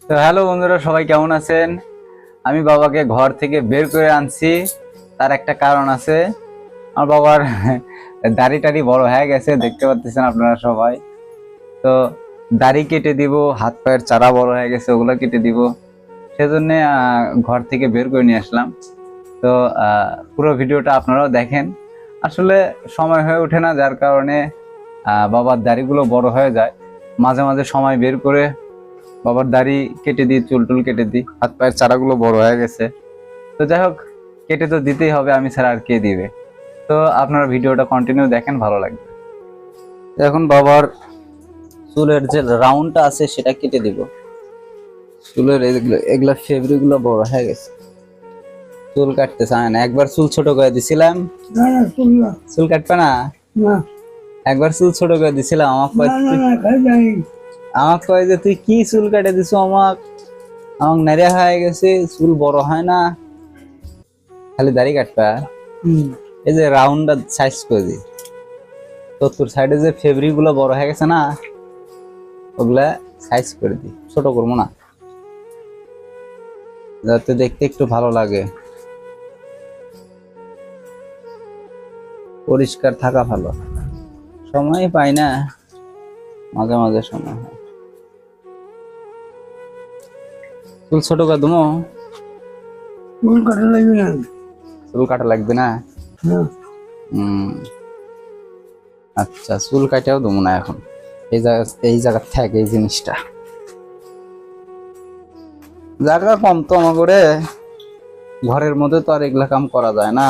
তো হ্যালো বন্ধুরা, সবাই কেমন আছেন? আমি বাবাকে ঘর থেকে বের করে আনছি। তার একটা কারণ আছে। আমার বাবার দাড়ি টাড়ি বড় হয়ে গেছে, দেখতে পাচ্ছেন আপনারা সবাই। তো দাড়ি কেটে দিব, হাত পায়ের চারা বড় হয়ে গেছে, ওগুলো কেটে দিব। সেজন্য ঘর থেকে বের করে নিয়ে আসলাম। তো পুরো ভিডিওটা আপনারাও দেখেন। আসলে সময় হয়ে ওঠে না, যার কারণে বাবার দাড়িগুলো বড় হয়ে যায়। মাঝে মাঝে সময় বের করে বাবার দাড়ি কেটে দিই, চুল টুল কেটে দিই, হাত পায়ের চারাগুলো বড় হয়ে গেছে। তো যাই হোক, কেটে তো দিতেই হবে, আমি ছাড়া আর কে দিবে। তো আপনারা ভিডিওটা কন্টিনিউ দেখেন, ভালো লাগবে। এখন বাবার চুলের যে রাউন্ডটা আছে সেটা কেটে দিব। চুলের এগুলা ফেব্রিকগুলো বড় হয়ে গেছে, চুল কাটতে চায় না। একবার চুল ছোট করে দিছিলাম, চুল কাটবে না। একবার চুল ছোট করে দিছিলাম, আমাকে কয় যে তুই কি চুল কাটে দিছো, আমার নেড়ে হয়ে গেছে, চুল বড় হয় না, খালি দাড়ি কাটবা। এই যে রাউন্ডটা সাইজ করে দিই, তো তোর সাইডে যে ফেব্রিক গুলো বড় হয়ে গেছে না, ওগুলা সাইজ করে দিই, ছোট করবো না, যাতে দেখতে একটু ভালো লাগে, পরিষ্কার থাকা ভালো। সময় পাই না, মাঝে মাঝে সময় হয়। চুল ছোট করে দেবো, চুল কাটা লাগবে না। চুল কাটা লাগবে না। আচ্ছা, চুল কাটাও দেবো না এখন। এই জায়গা থাকে এই জিনিসটা, জায়গা কম তো আমার করে, ঘরের মধ্যে তো আর এগুলা কাম করা যায় না,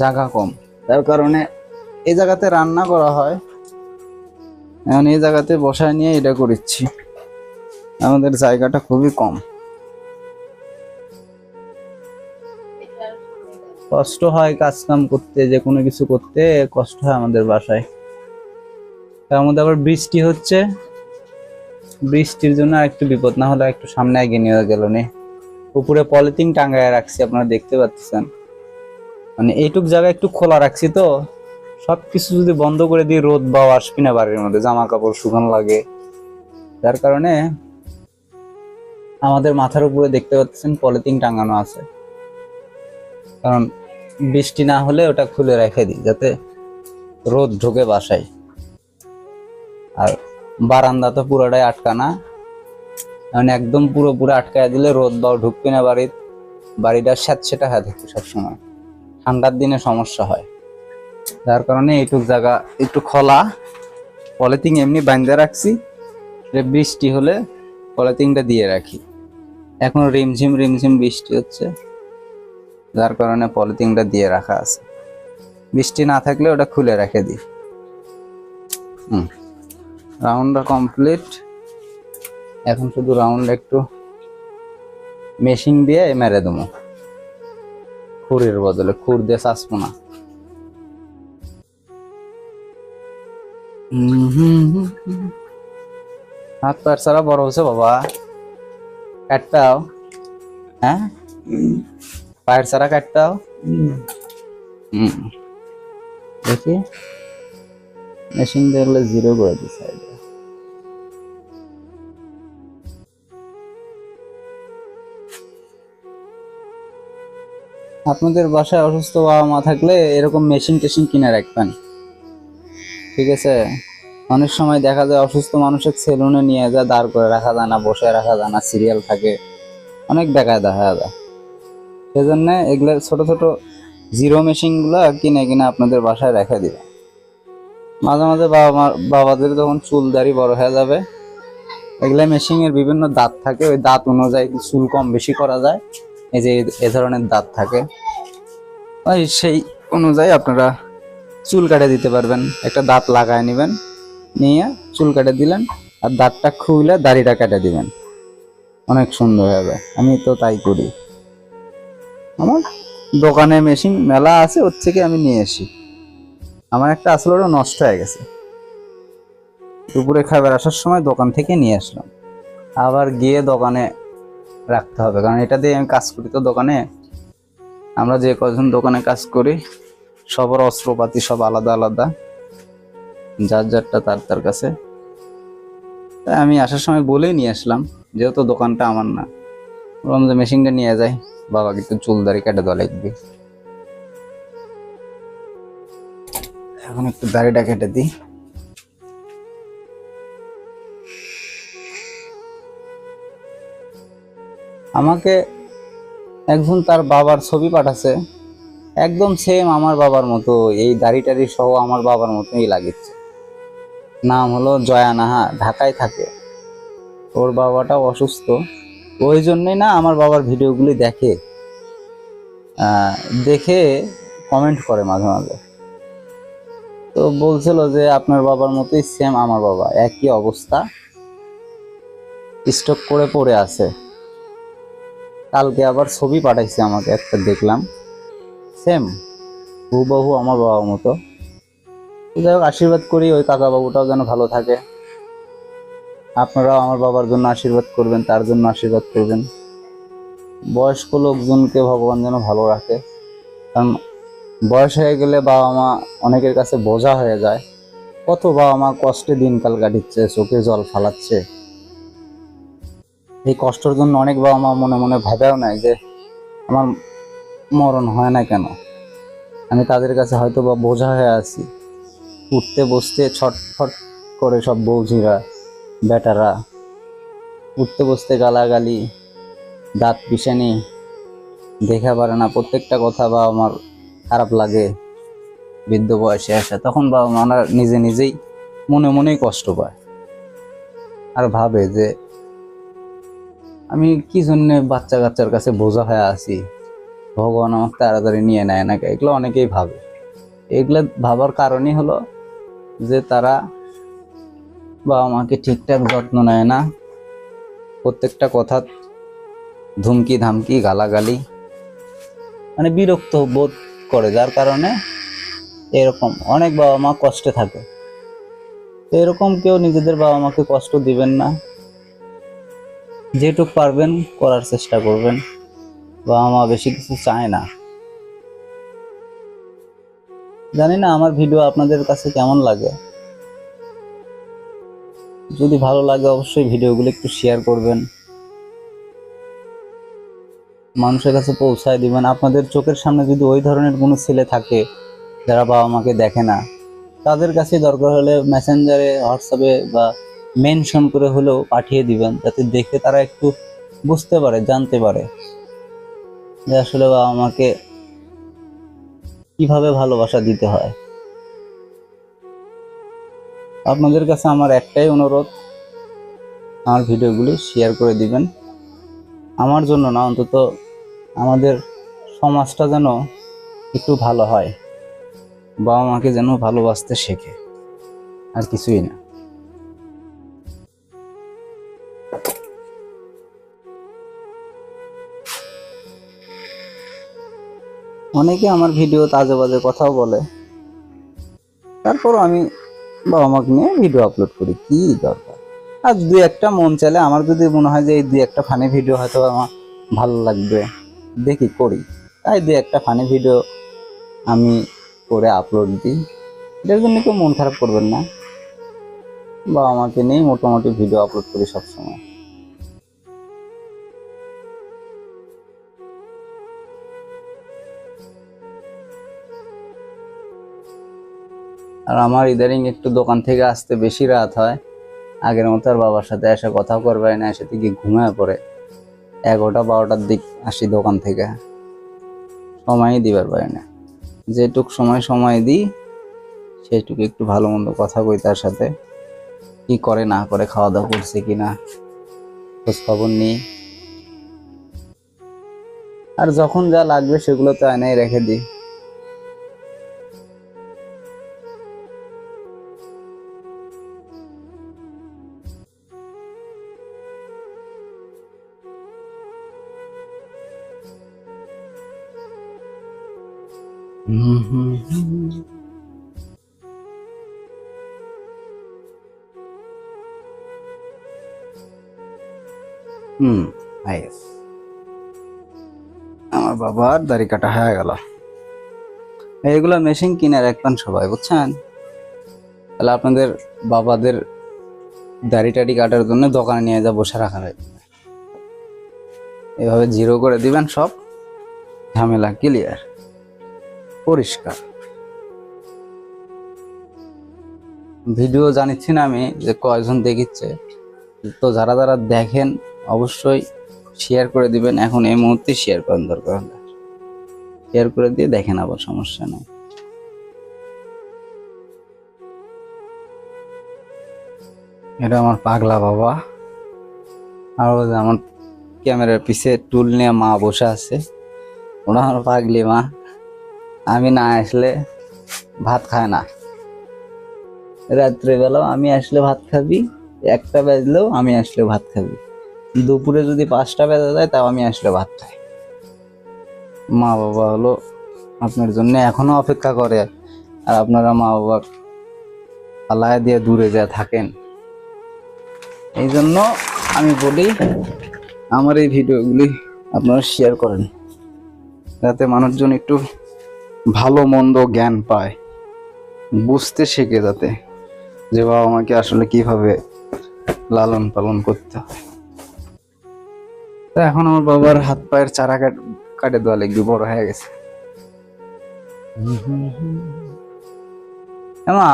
জায়গা কম। তার কারণে এই জায়গাতে রান্না করা হয়, এখন এই জায়গাতে বসায় নিয়ে এটা করেছি। আমাদের জায়গাটা খুবই কম, কষ্ট হয় কাজ কাম করতে, যে কোনো কিছু করতে কষ্ট হয় আমাদের বাসায়। তার মধ্যে আবার বৃষ্টি হচ্ছে, বৃষ্টির জন্য একটু বিপদ, না হলে একটু সামনে এগিয়ে নিয়ে গেল নে। উপরে পলিথিন টাঙ্গায় রাখছি, আপনারা দেখতে পাচ্ছেন। মানে এইটুক জায়গা একটু খোলা রাখছি, তো সবকিছু যদি বন্ধ করে দিই, রোদ বা আসবি না বাড়ির মধ্যে, জামা কাপড় শুকানো লাগে। যার কারণে আমাদের মাথার উপরে দেখতে পাচ্ছেন পলিথিন টাঙানো আছে, কারণ বৃষ্টি না হলে ওটা খুলে রেখে দিই, যাতে রোদ ঢোকে বাসায়। আর বারান্দা তো পুরোটাই আটকানা, মানে একদম পুরোপুরি আটকায় দিলে রোদ বাও ঢুকবে না বাড়িটা স্যাঁতসেঁতে হয়ে থাকে সবসময়, ঠান্ডার দিনে সমস্যা হয়। যার কারণে এইটুক জায়গা একটু খোলা, পলিথিন এমনি বাঁধে রাখছি, বৃষ্টি হলে পলিথিনটা দিয়ে রাখি। এখন রিমঝিম রিমঝিম বৃষ্টি হচ্ছে, যার কারণে পলিথিনটা দিয়ে রাখা আছে। বৃষ্টি না থাকলে ওটা খুলে রেখে দিই। রাউন্ডটা কমপ্লিট। এখন শুধু রাউন্ড একটু মেশিন দিয়ে মেরে দেবো, খুরের বদলে, খুর দিয়ে চাষবো না। হাত পায়ের সারা বড় হচ্ছে বাবা, কাটতাও। হ্যাঁ, পায়ের সারা কাটতাও। দেখি মেশিন দিয়ে জিরো করে দিই সাইডে। আপনাদের বাসায় অসুস্থ বাবা মা থাকলে এরকম মেশিন টেশিন কিনে রাখবেন, ঠিক আছে? অনেক সময় দেখা যায় অসুস্থ মানুষের সেলুনে নিয়ে যায়, দাঁড় করে রাখা যায় না, বসে রাখা যায় না, সিরিয়াল থাকে, অনেক দেখা যায়। সেজন্য এগুলো ছোট ছোট জিরো মেশিন গুলা কিনে কিনে আপনাদের বাসায় রেখে দিবে। মাঝে মাঝে বাবাদের যখন চুল দাড়ি বড় হয়ে যাবে, এগুলা মেশিনের বিভিন্ন দাঁত থাকে, ওই দাঁত অনুযায়ী চুল কম বেশি করা যায়। এই যে এ ধরনের দাঁত থাকে, ওই সেই অনুযায়ী আপনারা চুল কাটে দিতে পারবেন। একটা দাঁত লাগায় নেবেন, নিয়ে চুল কাটে দিলেন, আর দাঁতটা খুলে দাড়িটা কেটে দিবেন, অনেক সুন্দর হবে। আমি তো তাই করি, আমার দোকানে মেশিন মেলা আছে, ওর থেকে আমি নিয়ে আসি। আমার একটা আসলে ওটা নষ্ট হয়ে গেছে, দুপুরে খাবার আসার সময় দোকান থেকে নিয়ে আসলাম, আবার গিয়ে দোকানে রাখতে হবে, কারণ এটা দিয়ে আমি কাজ করি। তো দোকানে আমরা যে কজন দোকানে কাজ করি, সবার অস্ত্রপাতি সব আলাদা আলাদা, যার যারটা তার তার কাছে। তাই আমি আসার সময় বলেই নিয়ে আসলাম, যেহেতু দোকানটা আমার না, বললাম যে মেশিনটা নিয়ে যাই, বাবাকে একটু চুল দাড়ি কেটে দেওয়া লাগবে। এখন একটু দাড়িটা কেটে দিই। আমাকে একজন তার বাবার ছবি পাঠাচ্ছে, একদম সেম আমার বাবার মতো, এই দাড়ি টাড়ি সহ আমার বাবার মতোই লাগছে। নাম হলো জয়া নাহা, ঢাকায় থাকে। ওর বাবাটাও অসুস্থ, ওই জন্যই না আমার বাবার ভিডিওগুলি দেখে, দেখে কমেন্ট করে মাঝে মাঝে। তো বলছিল যে আপনার বাবার মতোই সেম আমার বাবা, একই অবস্থা, স্ট্রোক করে পড়ে আছে। কালকে আবার ছবি পাঠাইছে আমাকে একটা, দেখলাম সেম হুবহু আমার বাবার মতো। যাই হোক, আশীর্বাদ করি ওই কাকা বাবুটাও যেন ভালো থাকে। আপনারাও আমার বাবার জন্য আশীর্বাদ করবেন, তার জন্য আশীর্বাদ করবেন। বয়স্ক লোকজনকে ভগবান যেন ভালো রাখে, কারণ বয়স হয়ে গেলে বাবা মা অনেকের কাছে বোঝা হয়ে যায়। কত বাবা মা কষ্টে দিনকাল কাটিচ্ছে, চোখে জল ফালাচ্ছে। এই কষ্টের জন্য অনেক বাবা মা মনে মনে ভাবেও নাই যে আমার মরণ হয় না কেন, আমি তাদের কাছে হয়তো বা বোঝা হয়ে আছি। উঠতে বসতে ছটফট করে সব বৌঝিরা বেটারা, উঠতে বসতে গালাগালি, দাঁত পিষানি, দেখা পারে না, প্রত্যেকটা কথা বাবা আমার খারাপ লাগে। বৃদ্ধ বয়সে আসে তখন বাবা মারা নিজে নিজেই মনে মনেই কষ্ট পায়, আর ভাবে যে আমি কি জন্য বাচ্চা কাচ্চার কাছে বোঝা হয়ে আছি, ভগবান আমাকে তাড়াতাড়ি নিয়ে নেয় না। এগুলো অনেকেই ভাবে। এগুলো ভাবার কারণই হলো যে তারা বাবা মাকে ঠিকঠাক যত্ন নেয় না, প্রত্যেকটা কথা ধুমকি ধামকি গালাগালি, মানে বিরক্ত বোধ করে, যার কারণে এরকম অনেক বাবা মা কষ্টে থাকে। তো এরকম কেউ নিজেদের বাবা মাকে কষ্ট দিবেন না, যেটুক পারবেন করার চেষ্টা করবেন। বাবা মা বেশি কিছু চায় না। জানি না আমার ভিডিও আপনাদের কাছে কেমন লাগে, যদি ভালো লাগে অবশ্যই ভিডিওগুলো একটু শেয়ার করবেন, মানুষের কাছে পৌঁছায় দিবেন। আপনাদের চোখের সামনে যদি ওই ধরনের কোনো ছেলে থাকে যারা বাবা মাকে দেখে না, তাদের কাছে দরকার হলে মেসেঞ্জারে, হোয়াটসঅ্যাপে বা মেনশন করে হলেও পাঠিয়ে দিবেন, যাতে দেখে তারা একটু বুঝতে পারে, জানতে পারে যে আসলে বাবা মাকে কিভাবে ভালোবাসা দিতে হয়। আপনাদের কাছে আমার একটাই অনুরোধ, আমার ভিডিওগুলি শেয়ার করে দিবেন। আমার জন্য না, অন্তত আমাদের সমাজটা যেন একটু ভালো হয়, বাবা মাকে যেন ভালোবাসতে শেখে, আর কিছুই না। অনেকে আমার ভিডিওতে আজে বাজে কথাও বলে, তারপরও আমি বাবা মাকে নিয়ে ভিডিও আপলোড করি, কি দরকার। আর দুই একটা মন চাইলে, আমার যদি মনে হয় যে এই দুই একটা ফানি ভিডিও হয়তো আমার ভালো লাগবে, দেখি করি, তাই দুই একটা ফানি ভিডিও আমি করে আপলোড দিই। এটার জন্য কেউ মন খারাপ করবেন না, বাবা মাকে নিয়েই মোটামুটি ভিডিও আপলোড করি সবসময়। আর আমার ইদারিং একটু দোকান থেকে আসতে বেশি রাত হয়, আগের মতো আর বাবার সাথে এসে কথা করবে না, এসে থেকে ঘুমিয়ে পড়ে। 11টা-12টার দিক আসি দোকান থেকে, সময়ই দিবার পারি না। যেটুক সময় দিই সেটুকু একটু ভালো মন্দ কথা কই তার সাথে, কি করে না করে, খাওয়া দাওয়া করছে কিনা খোঁজ খবর নিই। আর যখন যা লাগবে সেগুলো তো আয়নায় রেখে দিই। নাইস। আমার বাবার দাড়ি কাটা হয়ে গেল। এইগুলা মেশিন কিনে রাখবেন সবাই, বুঝছেন? তাহলে আপনাদের বাবাদের দাড়ি টাড়ি কাটার জন্য দোকানে নিয়ে যা বসে রাখা হয়। এভাবে জিরো করে দিবেন, সব ঝামেলা ক্লিয়ার, পরিষ্কার। ভিডিও জানিচ্ছি না আমি যে কয়জন দেখিচ্ছে, তো যারা যারা দেখেন অবশ্যই শেয়ার করে দিবেন। এখন এই মুহূর্তে শেয়ার করেন, দরকার হলে শেয়ার করে দিয়ে দেখেন, আবার সমস্যা নেই। এটা আমার পাগলা বাবা, আর ওই যে আমার ক্যামেরার পিছে টুল নিয়ে মা বসে আছে, ওরা আমার পাগলি মা। আমি না আসলে ভাত খায় না, রাত্রেবেলাও আমি আসলে ভাত খাবি, 1টা বাজলেও আমি আসলে ভাত খাবি, দুপুরে যদি 5টা বেজে যায় তাও আমি আসলে ভাত খাই। মা বাবা হলো আপনার জন্য এখনো অপেক্ষা করে, আর আপনারা মা বাবা পালায় দিয়ে দূরে যা থাকেন। এই জন্য আমি বলি আমার এই ভিডিওগুলি আপনারা শেয়ার করেন, যাতে মানুষজন একটু ভালো মন্দ জ্ঞান পায়, বুঝতে শেখে, যাতে যে বাবা মাকে আসলে কিভাবে লালন পালন করতে হয়। তো এখন আমার বাবার হাত পায়ের চারা কাটে দেওয়া লাগবে, বড় হয়ে গেছে। মা,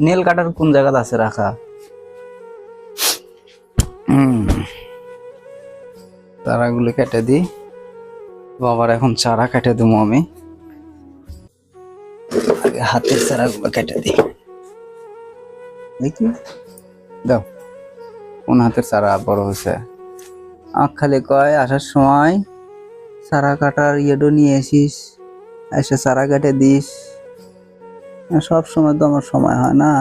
নেল কাটার কোন জায়গাতে আছে রাখা? চারাগুলো কেটে দিই, বাবার এখন চারা কেটে দেবো আমি। আগে হাতের চারাগুলো কেটে দিই, দেখি দাও কোন হাতের চারা বড় হয়েছে। খালি কয় আসার সময় চারা কাটার ইয়েটো নিয়ে আসিস, এসে চারা কেটে দিস। সব সময় তো আমার সময় হয় না।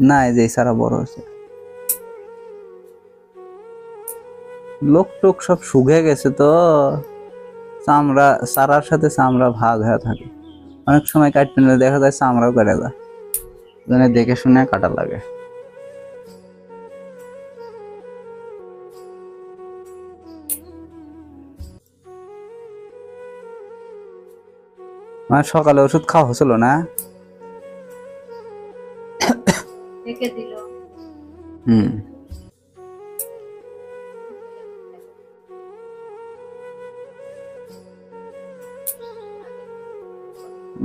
না, এই যে চারা বড় হয়েছে, লোক টোক সব শুকিয়ে গেছে, তো চামড়া, চারার সাথে চামড়া ভাগ হয়ে থাকে। অনেক সময় কাটতে নিলে দেখা যায় চামড়াও কেটে যায়, দেখে শুনে কাটা লাগে। মানে সকালে ওষুধ খাওয়া হচ্ছিল না? হুম,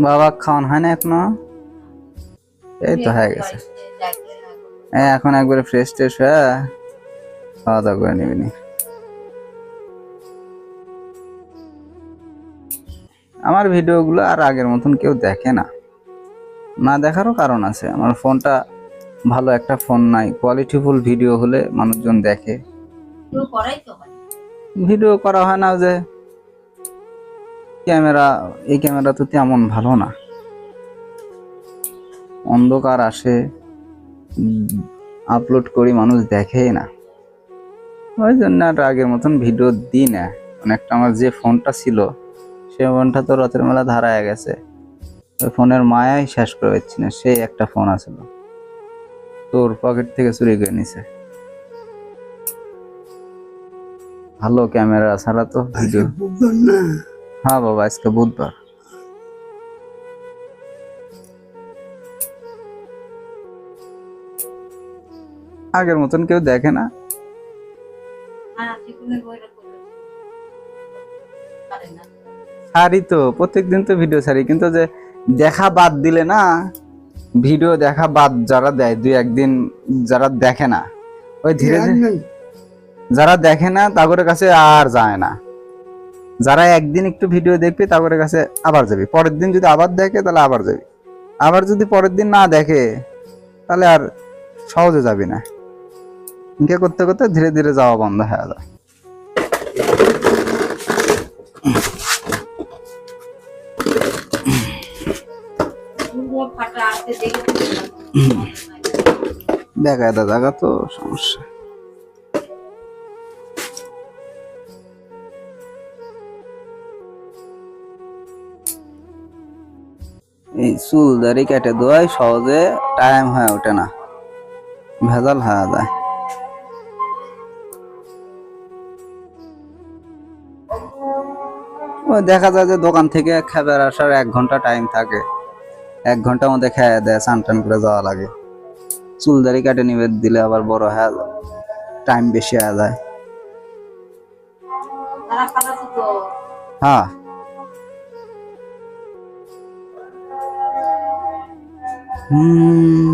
বাবা খাওয়ান হয় না এখনো? এই তো হয়ে গেছে, এখন একবারে ফ্রেশ ট্রেশ হয়ে খাওয়া দাওয়া করে নিবি। আমার ভিডিওগুলো আর আগের মতন কেউ দেখে না, না দেখারও কারণ আছে। আমার ফোনটা ভালো একটা ফোন নাই, কোয়ালিটিফুল ভিডিও হলে মানুষজন দেখে। ভিডিও করা হয় না, যে ক্যামেরা, এই ক্যামেরা তো তেমন ভালো না, অন্ধকার আসে, আপলোড করি মানুষ দেখেই না, ওই জন্য আর আগের মতন ভিডিও দিই না। অনেকটা আমার যে ফোনটা ছিল সে ফোনটা তো রাতের মেলা ধারায় গেছে, ওই ফোনের মায়াই শেষ করে পাচ্ছি না। সেই একটা ফোন আছিল, তোর পকেট থেকে চুরি করে নিছে। ভালো ক্যামেরা ছাড়া তো ভিডিও। হ্যাঁ বাবা, আজকে বুধবার। আগের মতন কেউ দেখে না। ছাড়ি তো, প্রত্যেকদিন তো ভিডিও ছাড়ি, কিন্তু যে দেখা বাদ দিলে না, ভিডিও দেখা বাদ যারা দেয় 2-1 দিন, যারা দেখে না, ওই ধীরে ধীরে যারা দেখে না তাদের কাছে আর যায় না। যারা একদিন একটু ভিডিও দেখবে তাদের কাছে আবার যাবি, পরের দিন যদি আবার দেখে তাহলে আবার যাবি, আবার যদি পরের দিন না দেখে তাহলে আর সহজে যাবি না। ইনকে করতে করতে ধীরে ধীরে যাওয়া বন্ধ হয়ে যায়। বেকায়দা জায়গা তো, সমস্যা। এই চুল দাড়ি কেটে দেওয়াই সহজে টাইম হয়ে ওঠে না, ভেজাল হয়ে যায়। ওই দেখা যায় যে দোকান থেকে খাবার আসার 1 ঘন্টা টাইম থাকে, 1 ঘন্টার মধ্যে খেয়ে দেয়, স্নান টান করে যাওয়া লাগে। চুল দাড়ি কেটে নিবে দিলে আবার বড় হয়ে যায়, টাইম বেশি হয়ে যায়। হ্যাঁ হুম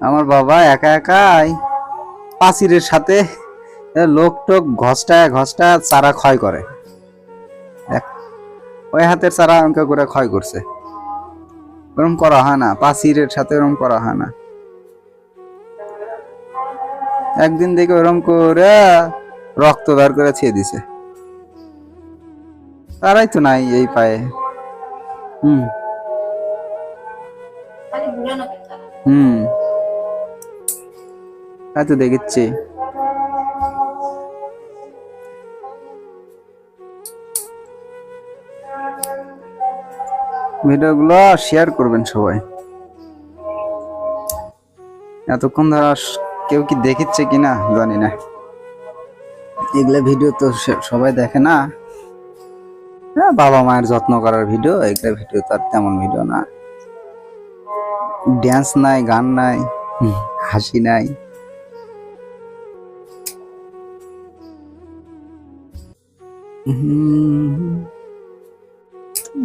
আমার বাবা একা একাই পাচিরের সাথে লোক টোক ঘষ্টায় ঘষ্টায় চারা ক্ষয় করে। দেখ, ওই হাতের চারা অঙ্ক করে ক্ষয় করছে। ওরম করা হয় না, পাচিরের সাথে ওরম করা হয় না। একদিন দেখে ওরম করে রক্ত বের করে ছেড়ে দিছে। তারাই তো নাই এই পায়ে। হুম হুম তাই তো দেখেছি। ভিডিওগুলো শেয়ার করবেন সবাই। এতক্ষণ ধরে কেউ কি দেখেছে কিনা জানি না। এগুলা ভিডিও তো সবাই দেখে না। হ্যাঁ, বাবা মায়ের যত্ন করার ভিডিও, এগুলা ভিডিও তো আর তেমন ভিডিও না। ড্যান্স নাই, গান নাই, হাসি নাই।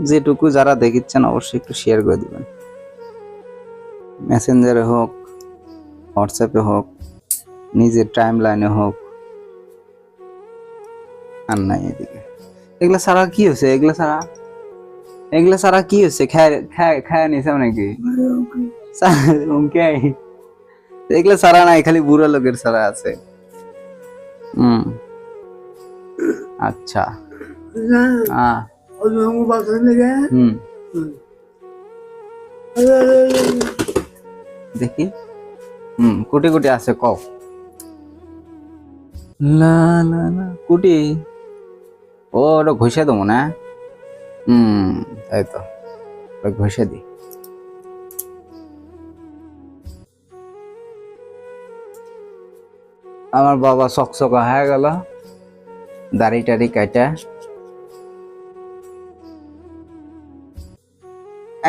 যেটুকু যারা দেখিচ্ছেন অবশ্যই একটু শেয়ার করে দিবেন। মেসেঞ্জারে হোক, হোয়াটসঅ্যাপে হোক, নিজের টাইম লাইনে হোক। আর নাই এদিকে এগুলা ছাড়া কি হয়েছে? এগুলা ছাড়া কি হয়েছে? খায় নিছে নাকি? এগুলা ছাড়া নাই, খালি বুড়ো লোকের ছাড়া আছে। আচ্ছা দেখি কোটি কোটি আছে কও। লা লা লা কোটি। ও ওটা ঘষে দেবো না? তাই তো, ঘষে দি। আমার বাবা চকচকা হয়ে গেল, দাড়ি টাড়ি কাটা।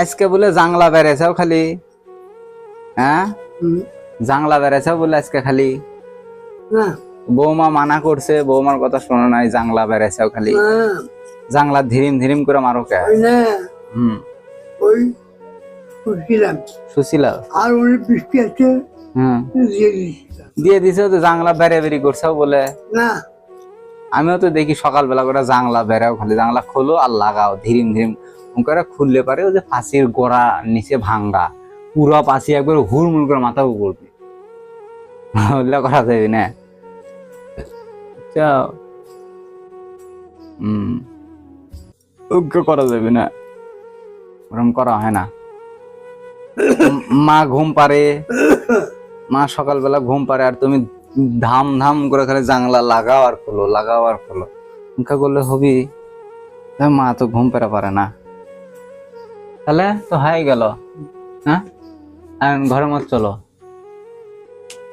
আজকে বলে জাংলা বেড়েছাও খালি? হ্যাঁ, জাংলা বেড়েছাও বলে আজকে খালি? বৌমা মানা করছে, বৌমার কথা শোনো নাই, জাংলা বেড়েছাও খালি? জাংলা ধিরিম ধিরিম করে মারো কে? সুশীলা আর ওই বৃষ্টি আছে দিয়ে দিছে তো, জাংলা বেড়ে বেরি করছাও বলে না। আমিও তো দেখি সকালবেলা করে জাংলা বেড়াও খালি, জাংলা খোলো আর লাগাও ধিরিম ধিরিম করে। খুললে পারে ওই যে পাঁচির গোড়া নিচে ভাঙ্গা, পুরা পাঁচি একবার হুড়মুড় করে মাথা উপরবে। ওগুলা করা যাবে না। করা যাবে না, ওরম করা হয় না। মা ঘুম পারে, মা সকালবেলা ঘুম পারে, আর তুমি ধাম ধাম করে খালি জাংলা লাগাও আর খোলো, লাগাও আর খোলো। অঙ্কা করলে হবি? মা তো ঘুম পেরা পারে না। তাহলে তো হয়ে গেল। হ্যাঁ, ঘরের মধ্যে চলো।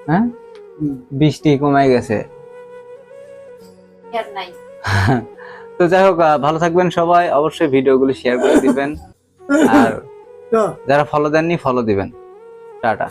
হ্যাঁ, বৃষ্টি কমে গেছে। তো যাই হোক, ভালো থাকবেন সবাই। অবশ্যই ভিডিওগুলো শেয়ার করে দিবেন, আর যারা ফলো দেননি ফলো দিবেন। টাটা।